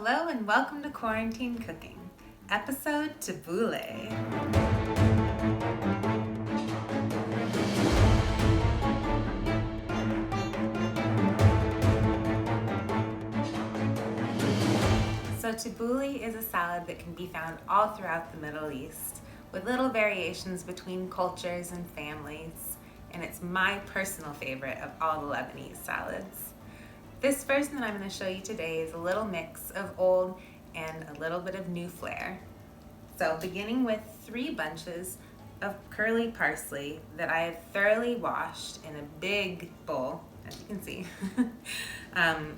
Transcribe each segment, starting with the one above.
Hello and welcome to Quarantine Cooking, episode Tabouli. So tabouli is a salad that can be found all throughout the Middle East, with little variations between cultures and families, and it's my personal favorite of all the Lebanese salads. This version that I'm going to show you today is a little mix of old and a little bit of new flair. So beginning with 3 bunches of curly parsley that I have thoroughly washed in a big bowl, as you can see,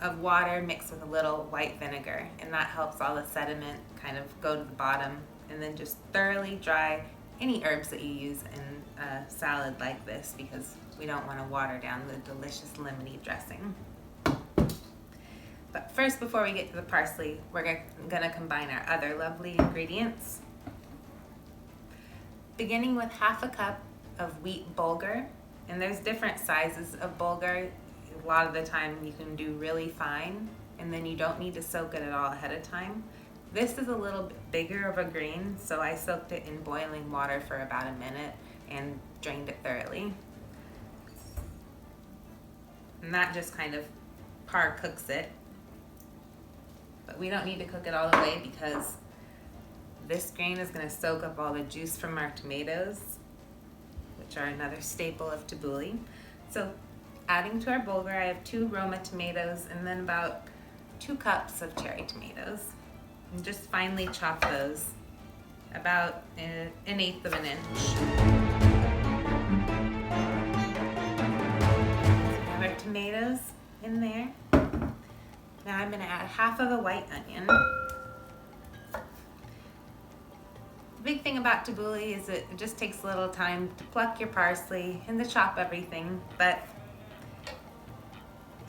of water mixed with a little white vinegar, and that helps all the sediment kind of go to the bottom, and then just thoroughly dry any herbs that you use in a salad like this because we don't want to water down the delicious lemony dressing. But first, before we get to the parsley, we're going to combine our other lovely ingredients. Beginning with half a cup of wheat bulgur, and there's different sizes of bulgur. A lot of the time you can do really fine, and then you don't need to soak it at all ahead of time. This is a little bit bigger of a grain, so I soaked it in boiling water for about a minute and drained it thoroughly. And that just kind of par cooks it. But we don't need to cook it all the way because this grain is going to soak up all the juice from our tomatoes, which are another staple of tabouli. So adding to our bulgur, I have 2 Roma tomatoes and then about 2 cups of cherry tomatoes. And just finely chop those about an 1/8 of an inch. So we have our tomatoes in there. Now I'm going to add half of a white onion. The big thing about tabouli is it just takes a little time to pluck your parsley and to chop everything, but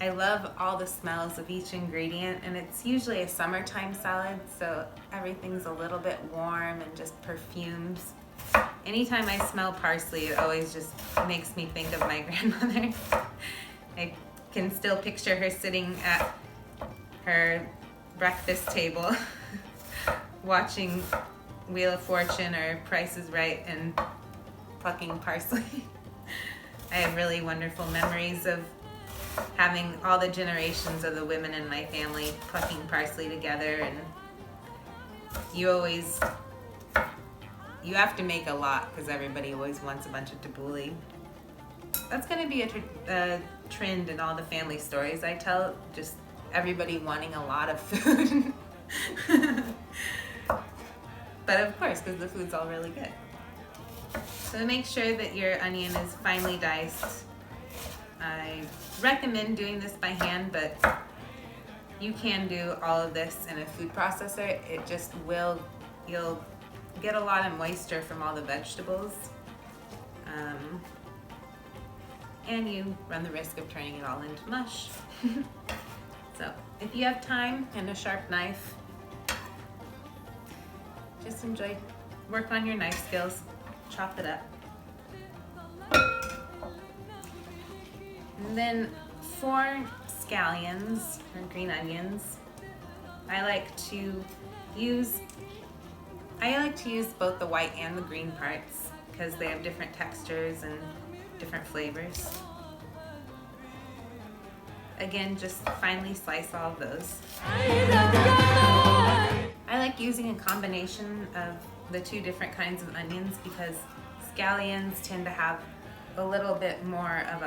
I love all the smells of each ingredient, and it's usually a summertime salad, so everything's a little bit warm and just perfumes. Anytime I smell parsley, it always just makes me think of my grandmother. I can still picture her sitting at her breakfast table watching Wheel of Fortune or Price is Right and plucking parsley. I have really wonderful memories of having all the generations of the women in my family plucking parsley together, and you have to make a lot because everybody always wants a bunch of tabouli. That's going to be a trend in all the family stories I tell, just everybody wanting a lot of food. But of course, because the food's all really good. So make sure that your onion is finely diced. I recommend doing this by hand, but you can do all of this in a food processor. It just you'll get a lot of moisture from all the vegetables. And you run the risk of turning it all into mush. So if you have time and a sharp knife, just work on your knife skills, chop it up. And then for scallions or green onions, I like to use both the white and the green parts because they have different textures and different flavors. Again, just finely slice all of those. I like using a combination of the 2 different kinds of onions because scallions tend to have a little bit more of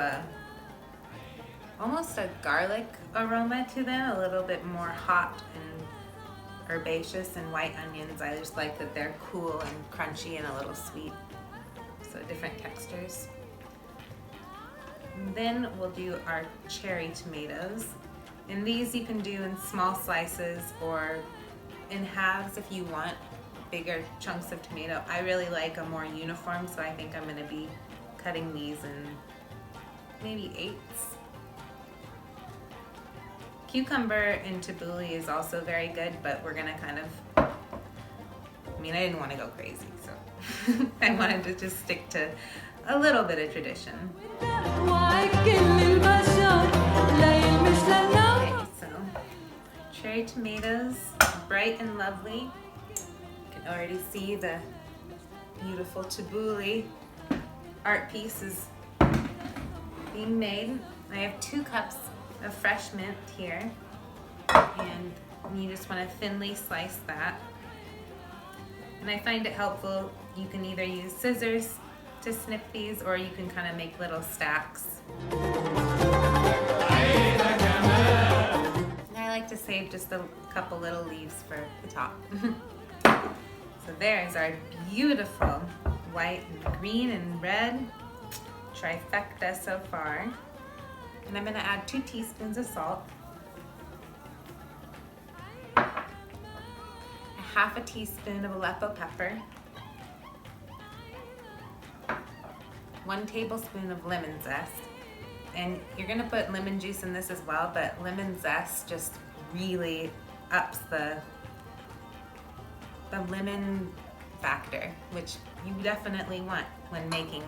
almost a garlic aroma to them, a little bit more hot and herbaceous, and white onions, I just like that they're cool and crunchy and a little sweet. So different textures. And then we'll do our cherry tomatoes. And these you can do in small slices or in halves if you want bigger chunks of tomato. I really like a more uniform, so I think I'm going to be cutting these in maybe 8ths. Cucumber in tabouli is also very good, but we're going to kind of, I didn't want to go crazy, so I wanted to just stick to a little bit of tradition. Okay, so cherry tomatoes, bright and lovely. You can already see the beautiful Tabouli art piece is being made. I have 2 cups of fresh mint here, and you just want to thinly slice that. And I find it helpful, you can either use scissors to snip these, or you can kind of make little stacks. And I like to save just a couple little leaves for the top. So there's our beautiful white and green and red trifecta so far. And I'm gonna add 2 teaspoons of salt, half a teaspoon of Aleppo pepper, 1 tablespoon of lemon zest. And you're gonna put lemon juice in this as well, but lemon zest just really ups the lemon factor, which you definitely want when making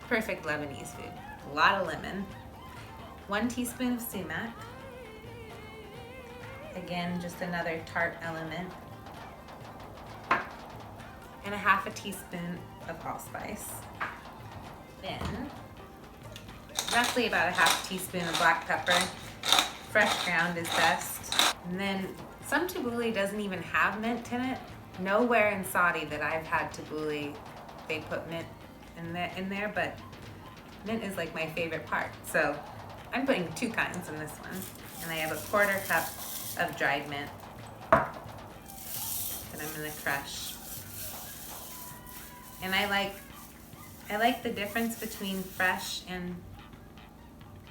perfect Lebanese food. A lot of lemon. 1 teaspoon of sumac. Again, just another tart element. And a half a teaspoon of allspice. Then, roughly about a half teaspoon of black pepper. Fresh ground is best. And then some Tabouli doesn't even have mint in it. Nowhere in Saudi that I've had Tabouli, they put mint in there, but mint is like my favorite part. So I'm putting 2 kinds in this one. And I have a 1/4 cup of dried mint that I'm gonna crush. And I like the difference between fresh and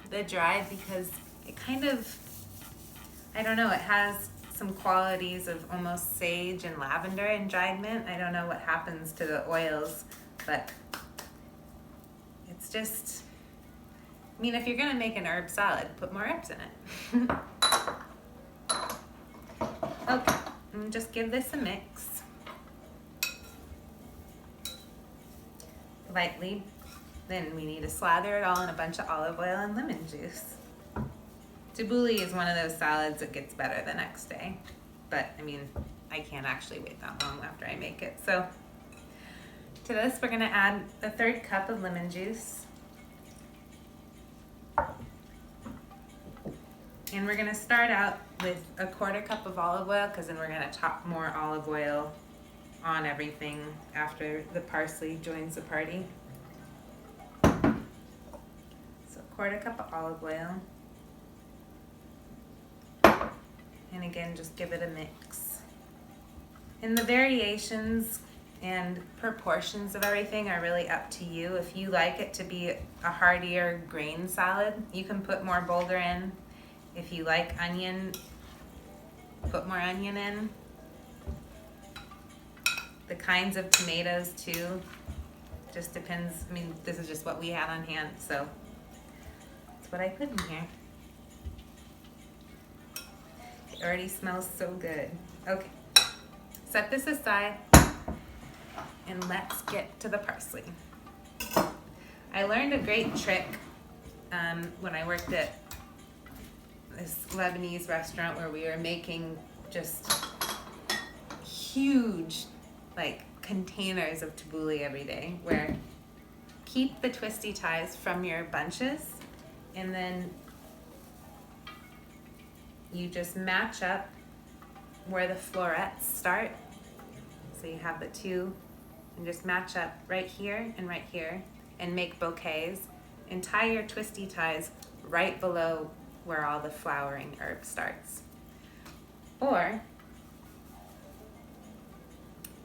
the dried because it kind of, I don't know, it has some qualities of almost sage and lavender in dried mint. I don't know what happens to the oils, but it's just, I mean, if you're gonna make an herb salad, put more herbs in it. Okay, and just give this a mix. Lightly. Then we need to slather it all in a bunch of olive oil and lemon juice. Tabouli is one of those salads that gets better the next day. But, I mean, I can't actually wait that long after I make it. So, to this we're gonna add a 1/3 cup of lemon juice. And we're gonna start out with a 1/4 cup of olive oil, because then we're gonna top more olive oil on everything after the parsley joins the party. So 1/4 cup of olive oil. And again, just give it a mix. And the variations and proportions of everything are really up to you. If you like it to be a heartier grain salad, you can put more bulgur in. If you like onion, put more onion in. The kinds of tomatoes too, just depends. I mean, this is just what we had on hand, so that's what I put in here. It already smells so good. Okay, set this aside and let's get to the parsley. I learned a great trick when I worked at this Lebanese restaurant where we were making just huge like containers of Tabouli every day, where keep the twisty ties from your bunches and then you just match up where the florets start. So you have the 2 and just match up right here and make bouquets and tie your twisty ties right below where all the flowering herb starts. Or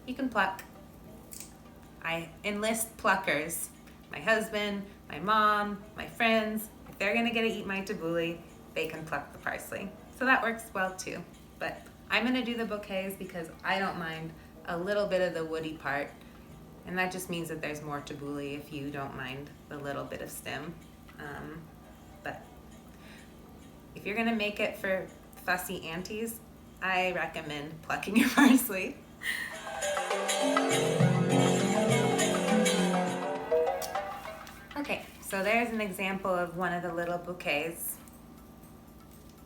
you can pluck. I enlist pluckers. My husband, my mom, my friends, if they're gonna get to eat my Tabouli, they can pluck the parsley. So that works well too. But I'm gonna do the bouquets because I don't mind a little bit of the woody part. And that just means that there's more Tabouli if you don't mind the little bit of stem. But if you're gonna make it for fussy aunties, I recommend plucking your parsley. Okay, so there's an example of one of the little bouquets.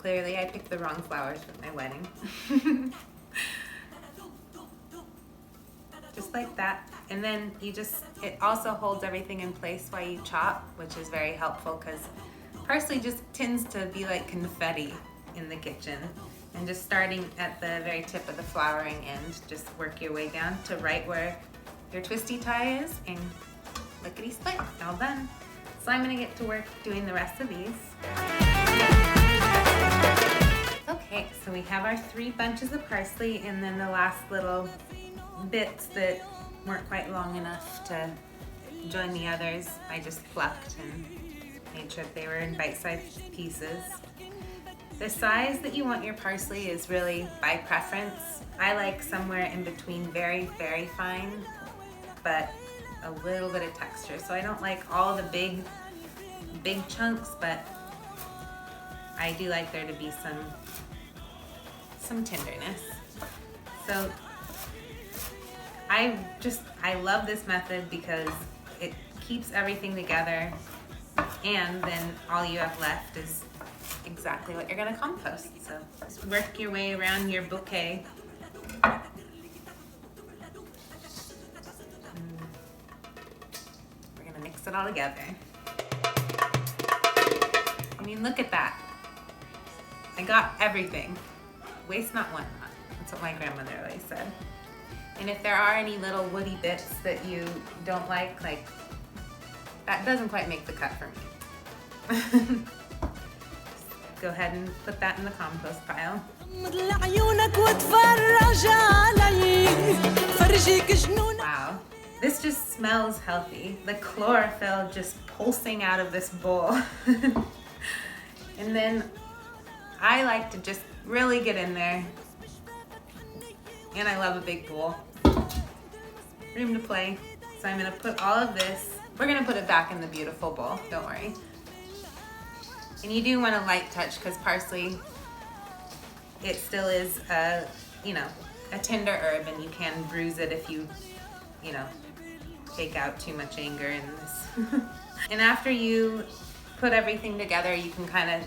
Clearly I picked the wrong flowers for my wedding. Just like that. And then it also holds everything in place while you chop, which is very helpful because parsley just tends to be like confetti in the kitchen. And just starting at the very tip of the flowering end, just work your way down to right where your twisty tie is, and lickety split, all done. So I'm gonna get to work doing the rest of these. Okay, so we have our 3 bunches of parsley, and then the last little bits that weren't quite long enough to join the others, I just plucked and made sure that they were in bite-sized pieces. The size that you want your parsley is really by preference. I like somewhere in between very, very fine, but a little bit of texture. So I don't like all the big chunks, but I do like there to be some tenderness. So I love this method because it keeps everything together, and then all you have left is exactly what you're gonna compost. So just work your way around your bouquet. We're gonna mix it all together. I mean, look at that. I got everything. Waste not, want not. That's what my grandmother always said. And if there are any little woody bits that you don't like, that doesn't quite make the cut for me. Go ahead and put that in the compost pile. Wow, this just smells healthy. The chlorophyll just pulsing out of this bowl. And then I like to just really get in there. And I love a big bowl. Room to play. So I'm gonna put all of this, we're gonna put it back in the beautiful bowl, don't worry. And you do want a light touch because parsley, it still is a tender herb, and you can bruise it if you take out too much anger in this. And after you put everything together, you can kind of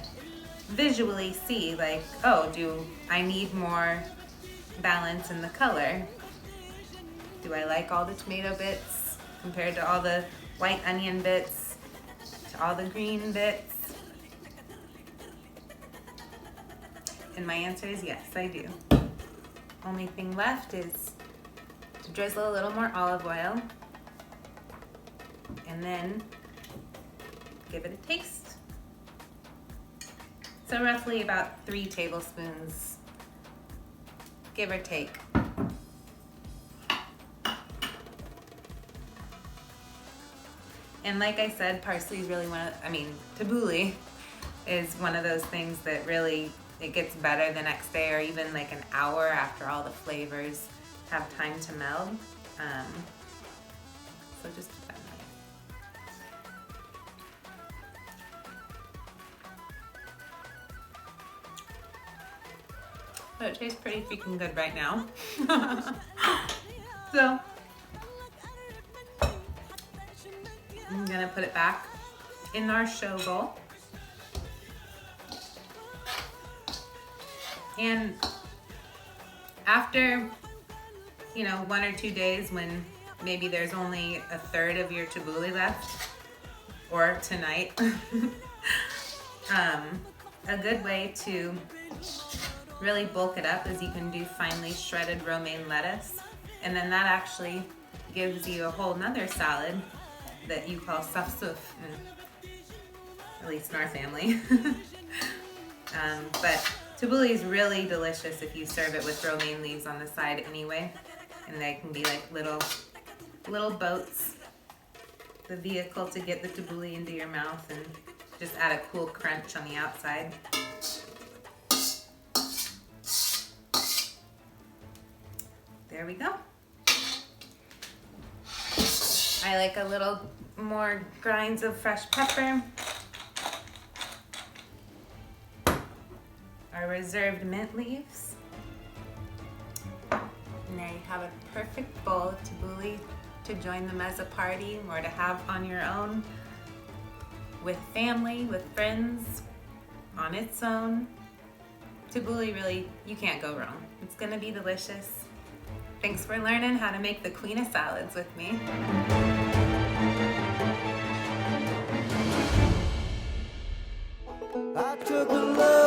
visually see like, oh, do I need more balance in the color? Do I like all the tomato bits compared to all the white onion bits, to all the green bits? And my answer is yes, I do. Only thing left is to drizzle a little more olive oil and then give it a taste. So roughly about 3 tablespoons, give or take. And like I said, parsley is really Tabouli is one of those things that really, it gets better the next day or even like an hour after all the flavors have time to meld. So just depend. But it tastes pretty freaking good right now. So I'm gonna put it back in our show bowl. And after, 1 or 2 days when maybe there's only a third of your tabouli left, or tonight, a good way to really bulk it up is you can do finely shredded romaine lettuce, and then that actually gives you a whole nother salad that you call safsouf, at least in our family. But tabouli is really delicious if you serve it with romaine leaves on the side anyway, and they can be like little boats, the vehicle to get the tabouli into your mouth and just add a cool crunch on the outside. There we go. I like a little more grinds of fresh pepper. Our reserved mint leaves. And there you have a perfect bowl of tabouli to join the mezza party or to have on your own, with family, with friends, on its own. Tabouli, really, you can't go wrong. It's gonna be delicious. Thanks for learning how to make the queen of salads with me. I took a love